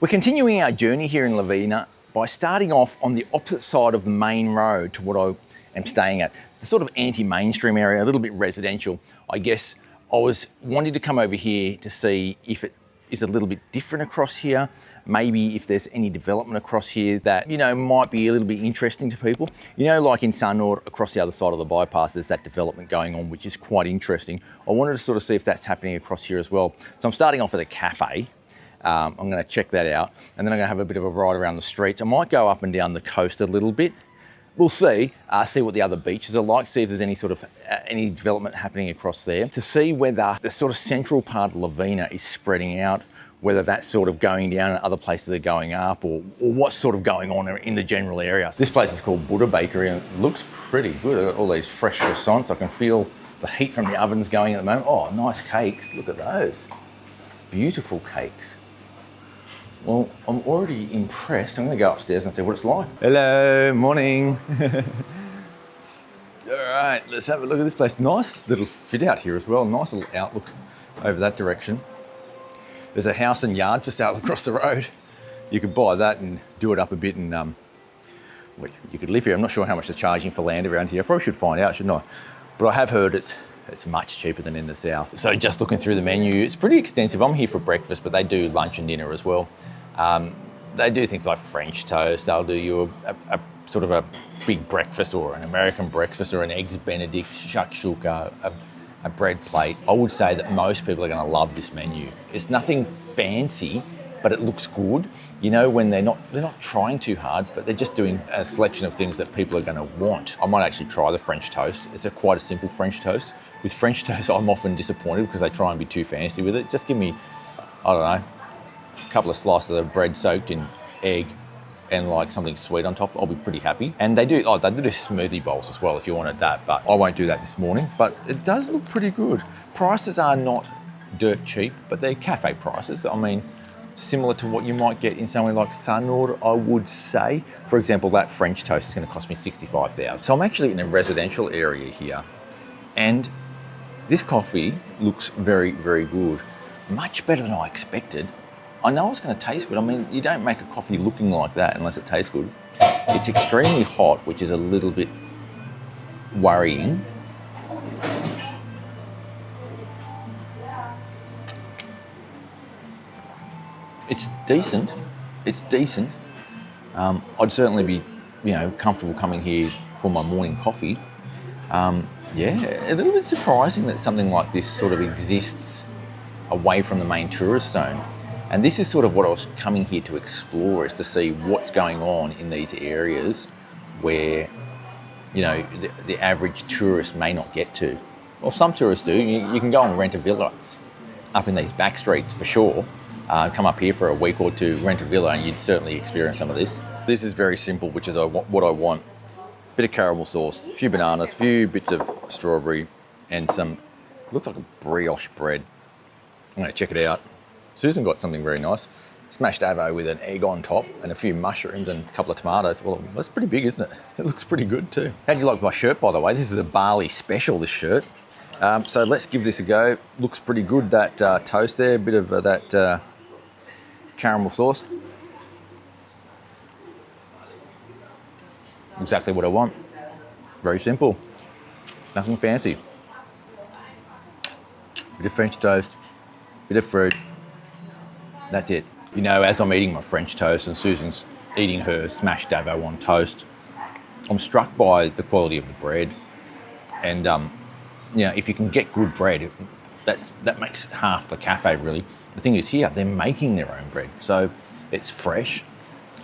We're continuing our journey here in Lovina by starting off on the opposite side of the main road to what I am staying at. The sort of anti-mainstream area, a little bit residential. I guess I was wanting to come over here to see if it is a little bit different across here. Maybe if there's any development across here that, might be a little bit interesting to people. Like in Sunord, across the other side of the bypass, there's that development going on, which is quite interesting. I wanted to sort of see if that's happening across here as well. So I'm starting off at a cafe. I'm going to check that out, and then I'm going to have a bit of a ride around the streets. I might go up and down the coast a little bit. We'll see what the other beaches are like, see if there's any sort of any development happening across there, to see whether the sort of central part of Lovina is spreading out, whether that's sort of going down and other places are going up, or what's sort of going on in the general area. This place is called Buddha Bakery and it looks pretty good. All these fresh croissants. I can feel the heat from the ovens going at the moment. Oh, nice cakes. Look at those. Beautiful cakes. Well, I'm already impressed. I'm going to go upstairs and see what it's like. Hello, morning. All right, let's have a look at this place. Nice little fit out here as well. Nice little outlook over that direction. There's a house and yard just out across the road. You could buy that and do it up a bit, and you could live here. I'm not sure how much they're charging for land around here. I probably should find out, shouldn't I? But I have heard it's much cheaper than in the south. So just looking through the menu, it's pretty extensive. I'm here for breakfast, but they do lunch and dinner as well. They do things like French toast. They'll do you a sort of a big breakfast, or an American breakfast, or an eggs Benedict, shakshuka, a bread plate. I would say that most people are going to love this menu. It's nothing fancy, but it looks good. When they're not trying too hard, but they're just doing a selection of things that people are going to want. I might actually try the French toast. It's quite a simple French toast. With French toast, I'm often disappointed because they try and be too fancy with it. Just give me, I don't know, a couple of slices of bread soaked in egg and like something sweet on top. I'll be pretty happy. And they do smoothie bowls as well if you wanted that, but I won't do that this morning. But it does look pretty good. Prices are not dirt cheap, but they're cafe prices. I mean, similar to what you might get in somewhere like Sunord, I would say. For example, that French toast is going to cost me $65,000. So I'm actually in a residential area here, and this coffee looks very, very good. Much better than I expected. I know it's going to taste good. I mean, you don't make a coffee looking like that unless it tastes good. It's extremely hot, which is a little bit worrying. It's decent. I'd certainly be, comfortable coming here for my morning coffee. A little bit surprising that something like this sort of exists away from the main tourist zone. And this is sort of what I was coming here to explore, is to see what's going on in these areas where, the average tourist may not get to. Well, some tourists do. You can go and rent a villa up in these back streets for sure. Come up here for a week or two, rent a villa, and you'd certainly experience some of this. This is very simple, which is what I want. Bit of caramel sauce, a few bananas, a few bits of strawberry, and some, looks like a brioche bread. I'm going to check it out. Susan got something very nice. Smashed avo with an egg on top and a few mushrooms and a couple of tomatoes. Well, that's pretty big, isn't it? It looks pretty good too. How do you like my shirt, by the way? This is a Bali special, this shirt. So let's give this a go. Looks pretty good, that toast there, a bit of that caramel sauce. Exactly what I want. Very simple. Nothing fancy. Bit of French toast, bit of fruit. That's it. As I'm eating my French toast and Susan's eating her smashed avo on toast, I'm struck by the quality of the bread. And if you can get good bread, that makes half the cafe really. The thing is here, they're making their own bread. So it's fresh.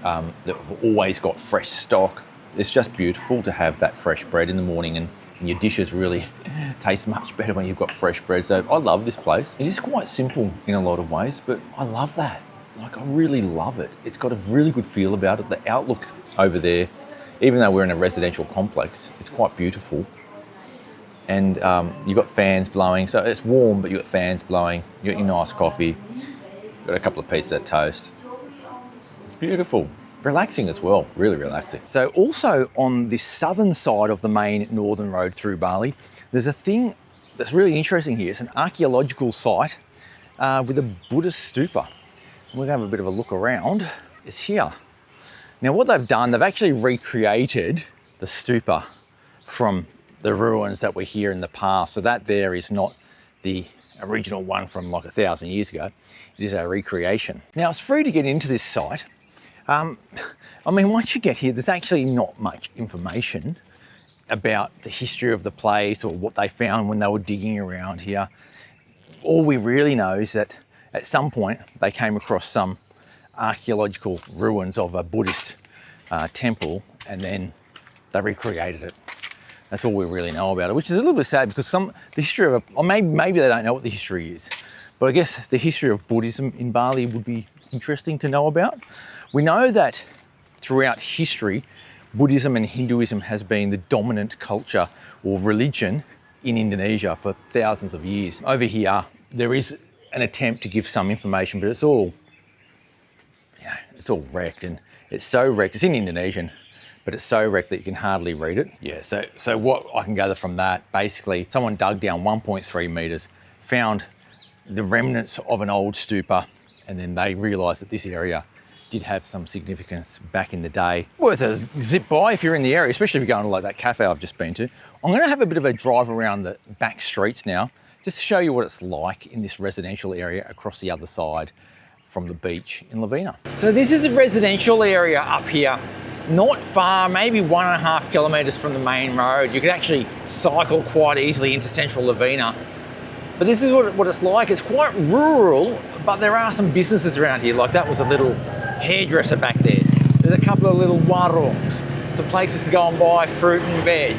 They've always got fresh stock. It's just beautiful to have that fresh bread in the morning, and your dishes really taste much better when you've got fresh bread. So I love this place. It is quite simple in a lot of ways, but I love that. Like, I really love it. It's got a really good feel about it. The outlook over there, even though we're in a residential complex, it's quite beautiful. And you've got fans blowing, so it's warm, but you've got fans blowing. You've got your nice coffee. You've got a couple of pieces of toast. It's beautiful. Relaxing as well, really relaxing. So also on the southern side of the main northern road through Bali, there's a thing that's really interesting here. It's an archaeological site with a Buddhist stupa. we're going to have a bit of a look around, is here. Now what they've done, they've actually recreated the stupa from the ruins that were here in the past. So that there is not the original one from like 1,000 years ago. It is a recreation. Now it's free to get into this site. I mean, once you get here, there's actually not much information about the history of the place or what they found when they were digging around here. All we really know is that at some point they came across some archaeological ruins of a Buddhist temple, and then they recreated it. That's all we really know about it, which is a little bit sad because the history of, or maybe they don't know what the history is, but I guess the history of Buddhism in Bali would be interesting to know about. We know that throughout history, Buddhism and Hinduism has been the dominant culture or religion in Indonesia for thousands of years. Over here, there is an attempt to give some information, but it's all wrecked, and it's so wrecked. It's in Indonesian, but it's so wrecked that you can hardly read it. Yeah, so what I can gather from that, basically, someone dug down 1.3 meters, found the remnants of an old stupa, and then they realized that this area did have some significance back in the day. Worth a zip by if you're in the area, especially if you're going to like that cafe I've just been to. I'm going to have a bit of a drive around the back streets now, just to show you what it's like in this residential area across the other side from the beach in Lovina. So this is a residential area up here, not far, maybe 1.5 kilometers from the main road. You could actually cycle quite easily into central Lovina. But this is what it's like. It's quite rural, but there are some businesses around here. Like that was a little hairdresser back there. There's a couple of little warungs, some places to go and buy fruit and veg.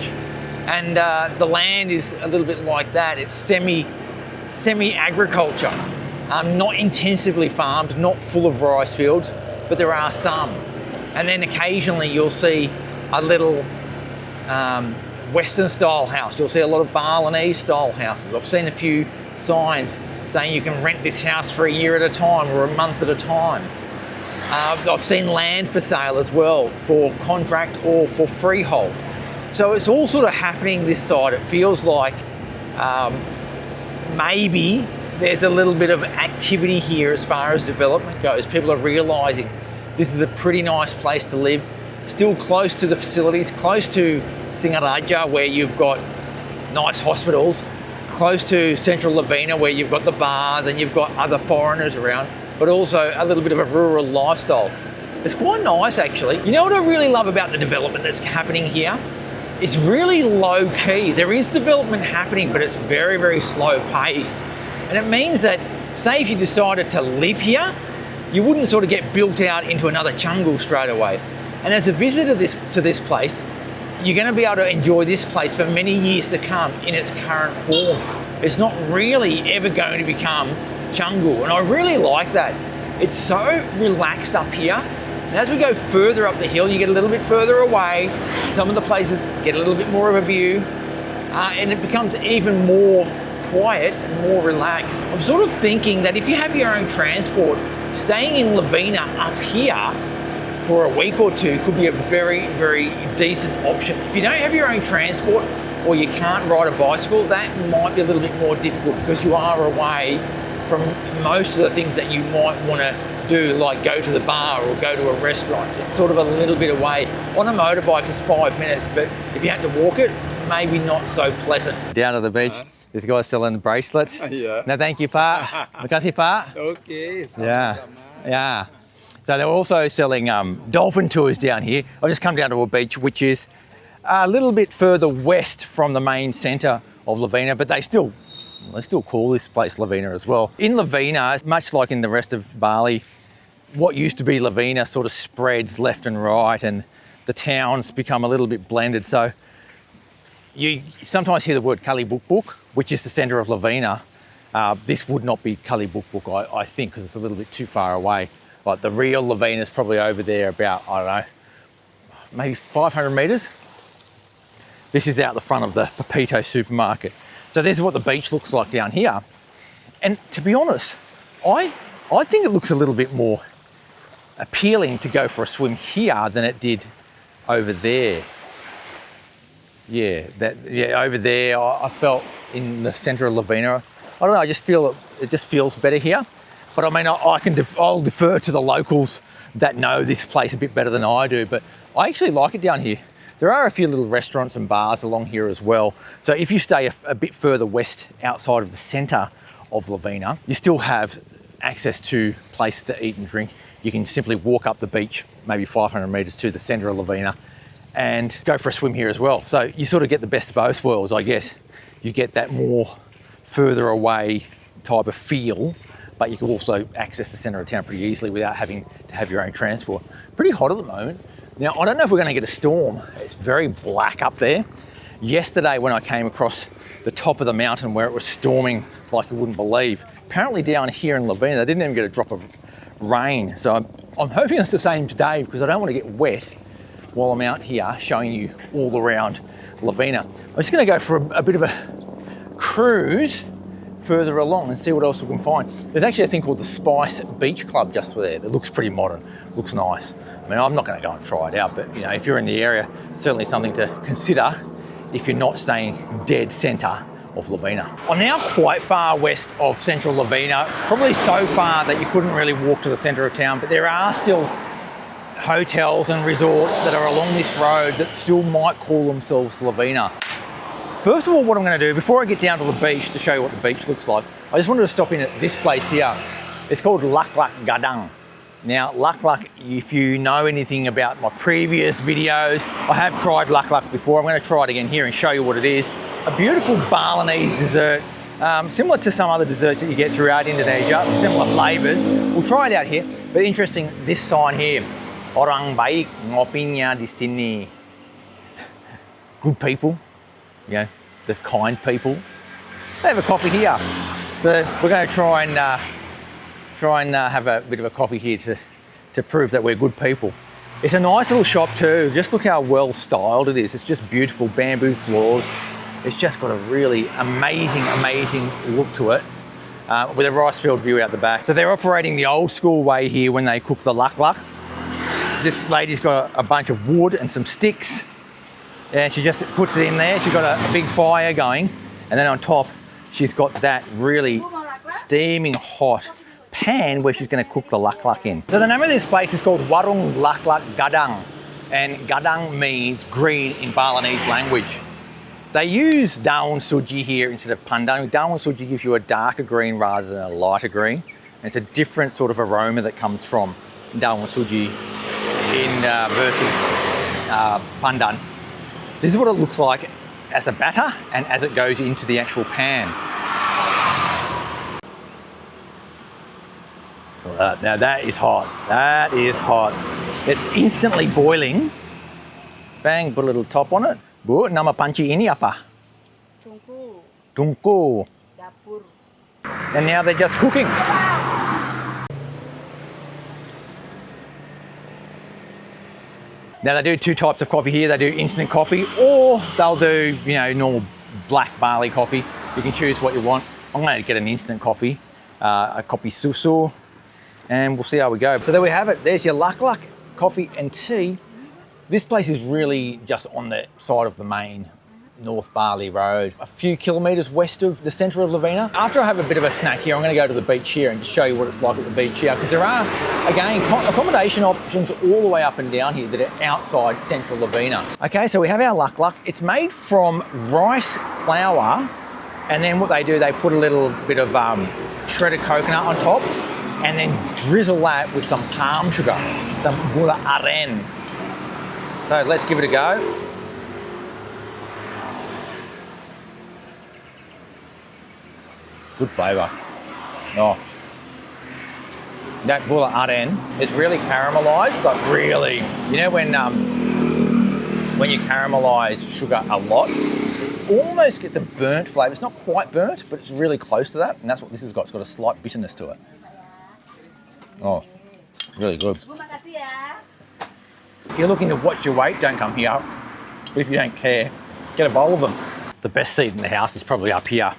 And the land is a little bit like that. It's semi-agriculture. Not intensively farmed, not full of rice fields, but there are some. And then occasionally you'll see a little Western style house. You'll see a lot of Balinese style houses. I've seen a few signs saying you can rent this house for a year at a time or a month at a time. I've seen land for sale as well, for contract or for freehold. So it's all sort of happening this side. It feels like maybe there's a little bit of activity here as far as development goes. People are realising this is a pretty nice place to live, still close to the facilities, close to Singaraja where you've got nice hospitals, close to central Lovina where you've got the bars and you've got other foreigners around, but also a little bit of a rural lifestyle. It's quite nice actually. You know what I really love about the development that's happening here? It's really low key. There is development happening, but it's very, very slow paced. And it means that, say if you decided to live here, you wouldn't sort of get built out into another Canggu straight away. And as a visitor to this place, you're going to be able to enjoy this place for many years to come in its current form. It's not really ever going to become Canggu, and I really like that. It's so relaxed up here. And as we go further up the hill, you get a little bit further away. Some of the places get a little bit more of a view, and it becomes even more quiet and more relaxed. I'm sort of thinking that if you have your own transport, staying in Lovina up here for a week or two could be a very, very decent option. If you don't have your own transport or you can't ride a bicycle, that might be a little bit more difficult because you are away from most of the things that you might want to do, like go to the bar or go to a restaurant. It's sort of a little bit away. On a motorbike it's 5 minutes, but if you had to walk it, maybe not so pleasant. Down to the beach, this guy's selling bracelets. Yeah. No, thank you, Pa. Makasih, Pa. Okay. Yeah. So they're also selling dolphin tours down here. I've just come down to a beach which is a little bit further west from the main centre of Lovina, but they still call this place Lovina as well. In Lovina, much like in the rest of Bali, what used to be Lovina sort of spreads left and right, and the towns become a little bit blended. So you sometimes hear the word Kali Buk Buk, which is the centre of Lovina. This would not be Kali Buk Buk, I think, because it's a little bit too far away. Like the real Lovina is probably over there about, I don't know, maybe 500 metres. This is out the front of the Pepito supermarket. So this is what the beach looks like down here. And to be honest, I think it looks a little bit more appealing to go for a swim here than it did over there. Yeah, over there, I felt in the centre of Lovina, I don't know, I just feel it just feels better here. But I mean, I'll defer to the locals that know this place a bit better than I do, but I actually like it down here. There are a few little restaurants and bars along here as well. So if you stay a bit further west outside of the centre of Lovina, you still have access to places to eat and drink. You can simply walk up the beach, maybe 500 metres to the centre of Lovina, and go for a swim here as well. So you sort of get the best of both worlds, I guess. You get that more further away type of feel, but you can also access the centre of town pretty easily without having to have your own transport. Pretty hot at the moment. Now, I don't know if we're going to get a storm. It's very black up there. Yesterday when I came across the top of the mountain where it was storming like you wouldn't believe, apparently down here in Lovina, they didn't even get a drop of rain. So I'm hoping it's the same today because I don't want to get wet while I'm out here showing you all around Lovina. I'm just going to go for a bit of a cruise further along and see what else we can find. There's actually a thing called the Spice Beach Club just there that looks pretty modern, looks nice. I mean, I'm not going to go and try it out, but you know, if you're in the area, certainly something to consider if you're not staying dead centre of Lovina. I'm now quite far west of central Lovina, probably so far that you couldn't really walk to the centre of town, but there are still hotels and resorts that are along this road that still might call themselves Lovina. First of all, what I'm going to do, before I get down to the beach to show you what the beach looks like, I just wanted to stop in at this place here. It's called Lak Lak Gadang. Now, Lak Lak, if you know anything about my previous videos, I have tried Lak Lak before. I'm going to try it again here and show you what it is. A beautiful Balinese dessert, similar to some other desserts that you get throughout Indonesia, similar flavours. We'll try it out here, but interesting, this sign here, Orang baik ngopinya di sini. Good people. You know, the kind people. They have a coffee here. So we're going to try and have a bit of a coffee here to prove that we're good people. It's a nice little shop too. Just look how well styled it is. It's just beautiful, bamboo floors. It's just got a really amazing look to it with a rice field view out the back. So they're operating the old school way here when they cook the lak lak. This lady's got a bunch of wood and some sticks. And she just puts it in there. She's got a big fire going. And then on top, she's got that really steaming hot pan where she's going to cook the lak lak in. So the name of this place is called Warung Lak Lak Gadang. And Gadang means green in Balinese language. They use daun suji here instead of pandan. Daun suji gives you a darker green rather than a lighter green. And it's a different sort of aroma that comes from daun suji versus pandan. This is what it looks like as a batter and as it goes into the actual pan. Now that is hot. That is hot. It's instantly boiling. Bang, put a little top on it. Bu, nama panci ini apa? Tungku. Tungku. Dapur. And now they're just cooking. Now they do two types of coffee here. They do instant coffee, or they'll do, you know, normal black barley coffee. You can choose what you want. I'm going to get an instant coffee, a kopi susu, and we'll see how we go. So there we have it. There's your Lak Lak coffee and tea. This place is really just on the side of the main North Bali Road, a few kilometres west of the centre of Lovina. After I have a bit of a snack here, I'm going to go to the beach here and just show you what it's like at the beach here, because there are, again, accommodation options all the way up and down here that are outside central Lovina. Okay, so we have our Lak Lak. It's made from rice flour, and then what they do, they put a little bit of shredded coconut on top, and then drizzle that with some palm sugar, some gula aren. So let's give it a go. Good flavour. Oh, that gula aren is really caramelised, but really, you know when you caramelise sugar a lot, it almost gets a burnt flavour. It's not quite burnt, but it's really close to that, and that's what this has got. It's got a slight bitterness to it. Oh, really good. If you're looking to watch your weight, don't come here. But if you don't care, get a bowl of them. The best seat in the house is probably up here.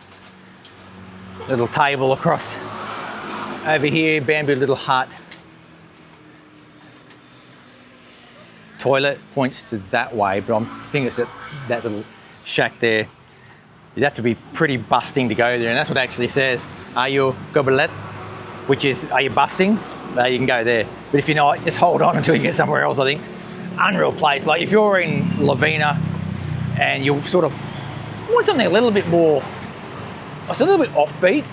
Little table across over here, bamboo little hut. Toilet points to that way, but I'm thinking it's that little shack there. You'd have to be pretty busting to go there, and that's what it actually says. Are you gobelet? which is, are you busting? You can go there. But if you're not, just hold on until you get somewhere else, I think. Unreal place. Like if you're in Lovina and you're sort of, want something a little bit more, it's a little bit offbeat,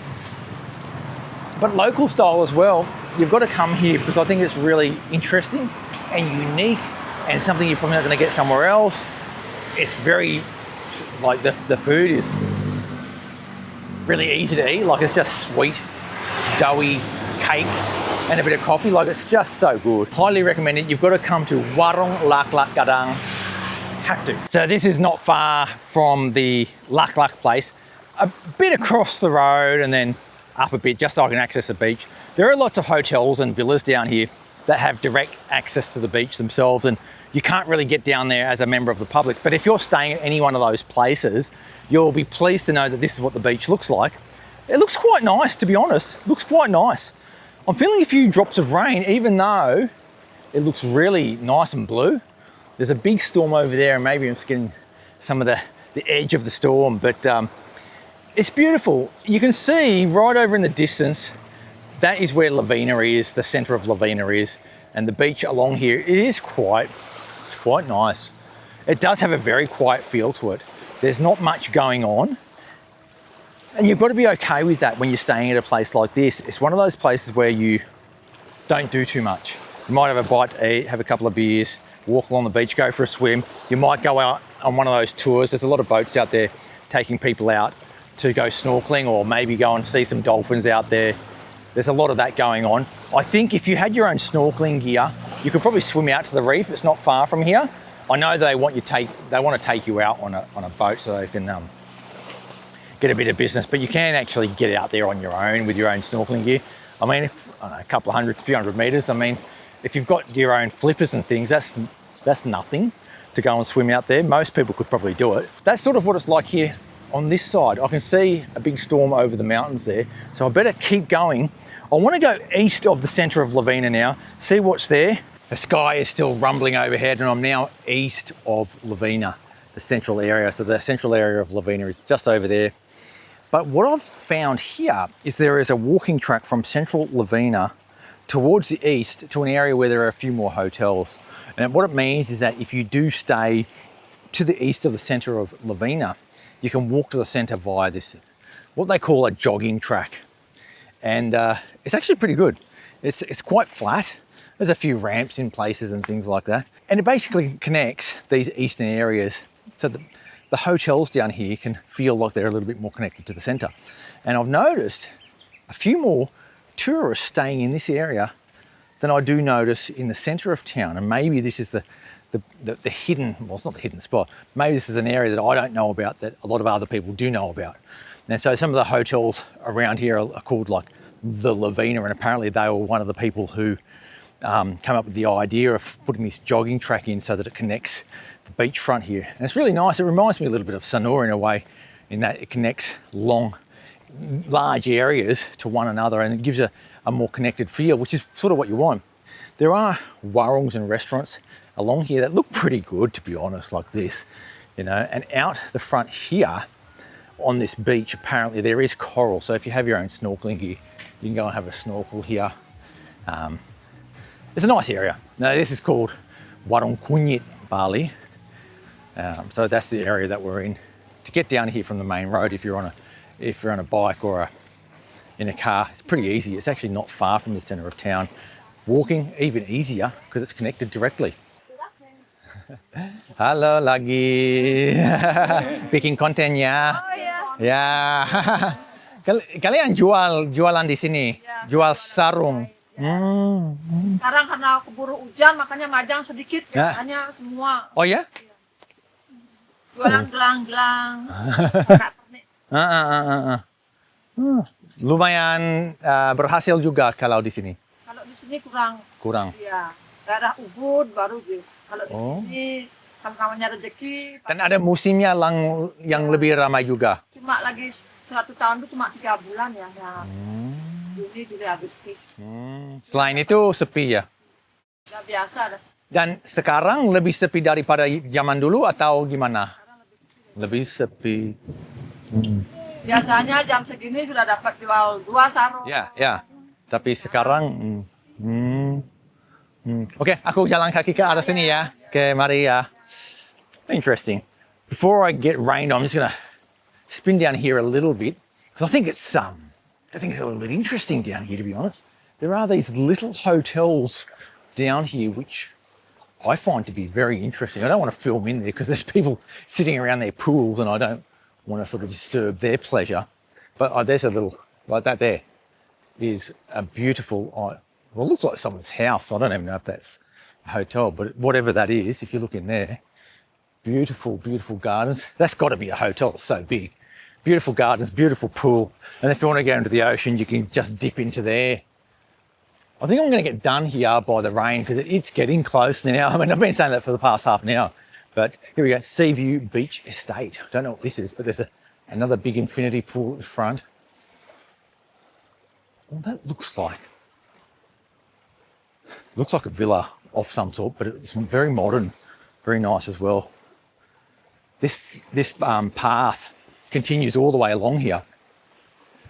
but local style as well, you've got to come here because I think it's really interesting and unique and something you're probably not going to get somewhere else. It's very, like the food is really easy to eat. Like it's just sweet, doughy cakes and a bit of coffee. Like it's just so good. Highly recommend it. You've got to come to Warung Lak Lak Gadang. Have to. So this is not far from the Lak Lak place. A bit across the road and then up a bit just so I can access the beach. There are lots of hotels and villas down here that have direct access to the beach themselves, and you can't really get down there as a member of the public. But if you're staying at any one of those places, you'll be pleased to know that this is what the beach looks like. It looks quite nice, to be honest. It looks quite nice. I'm feeling a few drops of rain, even though it looks really nice and blue. There's a big storm over there, and maybe I'm just getting some of the edge of the storm, but it's beautiful. You can see right over in the distance, that is where Lovina is, the center of Lovina is, and the beach along here, it's quite nice. It does have a very quiet feel to it. There's not much going on, and you've got to be okay with that when you're staying at a place like this. It's one of those places where you don't do too much. You might have a bite to eat, have a couple of beers, walk along the beach, go for a swim. You might go out on one of those tours. There's a lot of boats out there taking people out to go snorkeling, or maybe go and see some dolphins out there. There's a lot of that going on. I think if you had your own snorkeling gear, you could probably swim out to the reef. It's not far from here. I know they want to take you out on a boat so they can get a bit of business, but you can actually get out there on your own with your own snorkeling gear. I mean, a couple of hundred, few hundred meters. I mean, if you've got your own flippers and things, that's nothing to go and swim out there. Most people could probably do it. That's sort of what it's like here on this side. I can see a big storm over the mountains there, so I better keep going. I want to go east of the center of Lovina now, see what's there. The sky is still rumbling overhead, and I'm now east of Lovina, the central area. So the central area of Lovina is just over there. But what I've found here is there is a walking track from central Lovina towards the east to an area where there are a few more hotels. And what it means is that if you do stay to the east of the center of Lovina, you can walk to the center via this, what they call a jogging track. And it's actually pretty good. It's quite flat. There's a few ramps in places and things like that. And it basically connects these eastern areas so that the hotels down here can feel like they're a little bit more connected to the center. And I've noticed a few more tourists staying in this area than I do notice in the center of town. And maybe this is the hidden, well, it's not the hidden spot. Maybe this is an area that I don't know about that a lot of other people do know about. And so some of the hotels around here are called like the Lovina, and apparently they were one of the people who come up with the idea of putting this jogging track in so that it connects the beachfront here. And it's really nice. It reminds me a little bit of Sanur in a way, in that it connects large areas to one another, and it gives a more connected feel, which is sort of what you want. There are warungs and restaurants along here that look pretty good, to be honest, like this, you know. And out the front here on this beach, apparently there is coral. So if you have your own snorkeling gear, you can go and have a snorkel here. It's a nice area. Now this is called Warung Kunyit, Bali. So that's the area that we're in. To get down here from the main road, if you're on a bike or in a car, it's pretty easy. It's actually not far from the center of town. Walking even easier because it's connected directly. Halo lagi. Bikin konten ya. Oh ya. Ya. Kalian jualan di sini? Ya. Jual sarung. Sekarang karena keburu hujan makanya majang sedikit, biasanya semua. Oh ya? Jualan gelang-gelang. Lumayan berhasil juga kalau di sini. Kalau di sini kurang. Kurang. Iya. Daerah Ubud baru deh. Kalau di sini kawan-kawannya rezeki. Dan ada musimnya yang lebih ramai juga. Cuma lagi 1 tahun itu cuma 3 bulan ya. Juni, Juli, Agustus. Selain itu sepi ya? Udah biasa dah. Dan sekarang lebih sepi daripada zaman dulu atau gimana? Sekarang lebih sepi. Lebih sepi. Biasanya jam segini sudah dapat jual 2 sarung. Ya. Tapi sekarang, okay, aku jalan kaki ke arah sini ya. Okay, mari ya. Interesting. Before I get rained on, I'm just gonna spin down here a little bit because I think it's a little bit interesting down here, to be honest. There are these little hotels down here which I find to be very interesting. I don't want to film in there because there's people sitting around their pools and I don't want to sort of disturb their pleasure. But there's a little, like that there, is a beautiful, well, it looks like someone's house. I don't even know if that's a hotel, but whatever that is, if you look in there, beautiful, beautiful gardens. That's got to be a hotel, it's so big. Beautiful gardens, beautiful pool. And if you want to go into the ocean, you can just dip into there. I think I'm going to get done here by the rain because it's getting close now. I mean, I've been saying that for the past half an hour. But here we go, Seaview Beach Estate. I don't know what this is, but there's another big infinity pool at the front. Well, that looks like a villa of some sort, but it's very modern, very nice as well. This path continues all the way along here,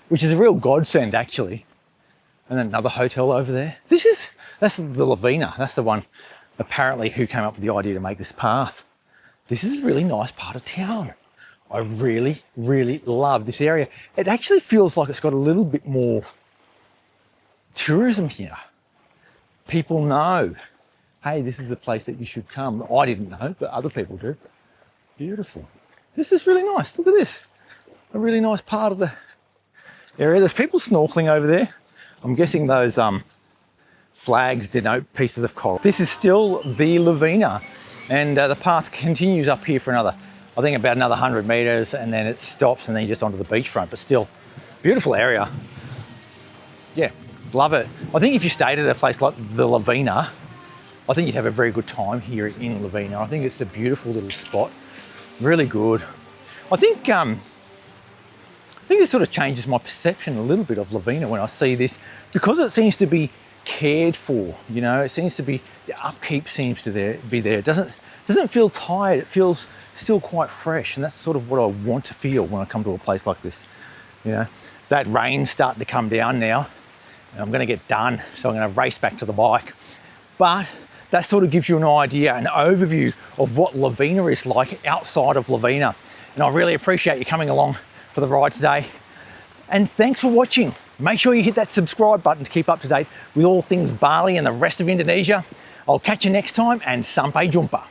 which is a real godsend actually. And then another hotel over there. That's the Lovina. That's the one apparently who came up with the idea to make this path. This is a really nice part of town. I really, really love this area. It actually feels like it's got a little bit more tourism here. People know, hey, this is a place that you should come. I didn't know, but other people do. Beautiful. This is really nice. Look at this. A really nice part of the area. There's people snorkeling over there. I'm guessing those flags denote pieces of coral. This is still the Lovina, and the path continues up here for another, I think about another 100 meters, and then it stops and then you're just onto the beachfront, but still, beautiful area. Yeah, love it. I think if you stayed at a place like the Lovina, I think you'd have a very good time here in Lovina. I think it's a beautiful little spot, really good. I think it sort of changes my perception a little bit of Lovina when I see this, because it seems to be cared for, you know, it seems to be, the upkeep seems to be there. It doesn't feel tired, it feels still quite fresh, and that's sort of what I want to feel when I come to a place like this. You know, that rain's starting to come down now, and I'm gonna get done, so I'm gonna race back to the bike. But that sort of gives you an idea, an overview of what Lovina is like outside of Lovina. And I really appreciate you coming along for the ride today. And thanks for watching. Make sure you hit that subscribe button to keep up to date with all things Bali and the rest of Indonesia. I'll catch you next time, and sampai jumpa.